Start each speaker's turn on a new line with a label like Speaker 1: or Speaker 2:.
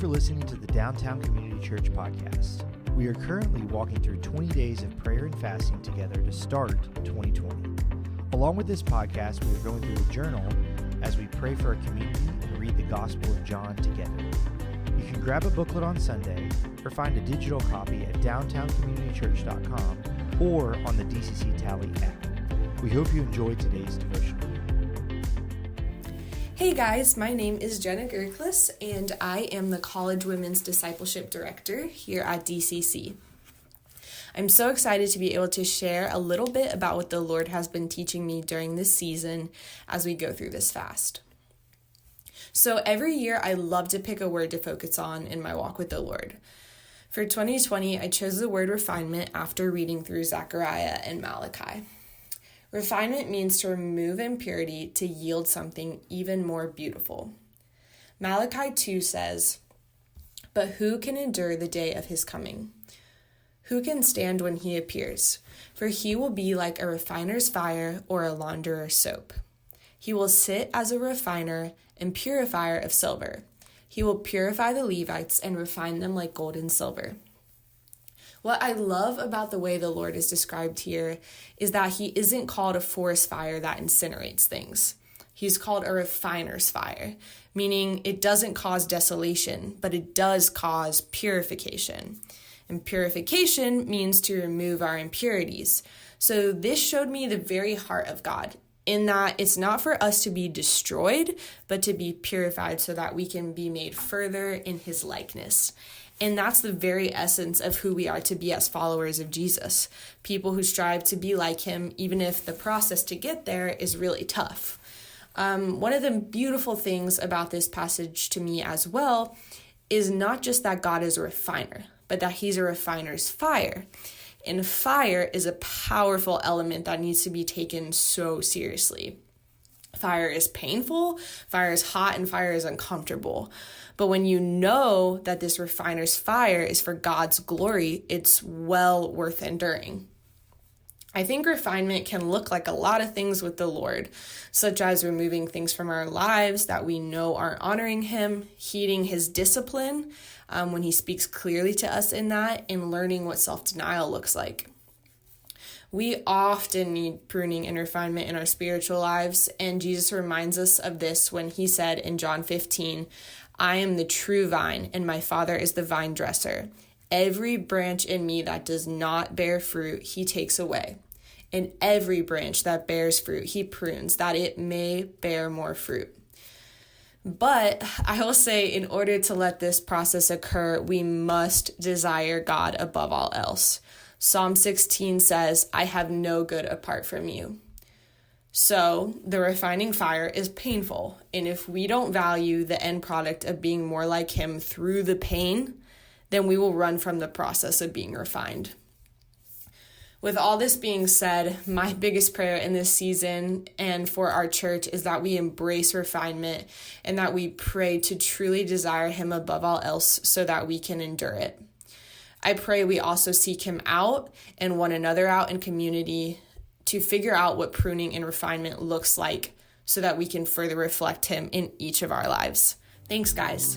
Speaker 1: for listening to the Downtown Community Church podcast. We are currently walking through 20 days of prayer and fasting together to start 2020. Along with this podcast, we are going through a journal as we pray for our community and read the Gospel of John together. You can grab a booklet on Sunday or find a digital copy at downtowncommunitychurch.com or on the DCC Tally app. We hope you enjoyed today's devotional.
Speaker 2: Hey guys, my name is Jenna Gurklis, and I am the College Women's Discipleship Director here at DCC. I'm so excited to be able to share a little bit about what the Lord has been teaching me during this season as we go through this fast. So every year I love to pick a word to focus on in my walk with the Lord. For 2020, I chose the word refinement after reading through Zechariah and Malachi. Refinement means to remove impurity to yield something even more beautiful. Malachi 2 says, "But who can endure the day of his coming? Who can stand when he appears? For he will be like a refiner's fire or a launderer's soap. He will sit as a refiner and purifier of silver. He will purify the Levites and refine them like gold and silver." What I love about the way the Lord is described here is that he isn't called a forest fire that incinerates things. He's called a refiner's fire, meaning it doesn't cause desolation, but it does cause purification. And purification means to remove our impurities. So this showed me the very heart of God, in that it's not for us to be destroyed, but to be purified so that we can be made further in his likeness. And that's the very essence of who we are to be as followers of Jesus, people who strive to be like him, even if the process to get there is really tough. One of the beautiful things about this passage to me as well is not just that God is a refiner, but that he's a refiner's fire. And fire is a powerful element that needs to be taken so seriously. Fire is painful, fire is hot, and fire is uncomfortable. But when you know that this refiner's fire is for God's glory, it's well worth enduring. I think refinement can look like a lot of things with the Lord, such as removing things from our lives that we know aren't honoring him, heeding his discipline when he speaks clearly to us in that, and learning what self-denial looks like. We often need pruning and refinement in our spiritual lives, and Jesus reminds us of this when he said in John 15, "I am the true vine, and my Father is the vine dresser. Every branch in me that does not bear fruit, he takes away. And every branch that bears fruit, he prunes, that it may bear more fruit." But I will say, in order to let this process occur, we must desire God above all else. Psalm 16 says, "I have no good apart from you." So the refining fire is painful. And if we don't value the end product of being more like him through the pain, then we will run from the process of being refined. With all this being said, my biggest prayer in this season and for our church is that we embrace refinement and that we pray to truly desire him above all else so that we can endure it. I pray we also seek him out and one another out in community to figure out what pruning and refinement looks like so that we can further reflect him in each of our lives. Thanks, guys.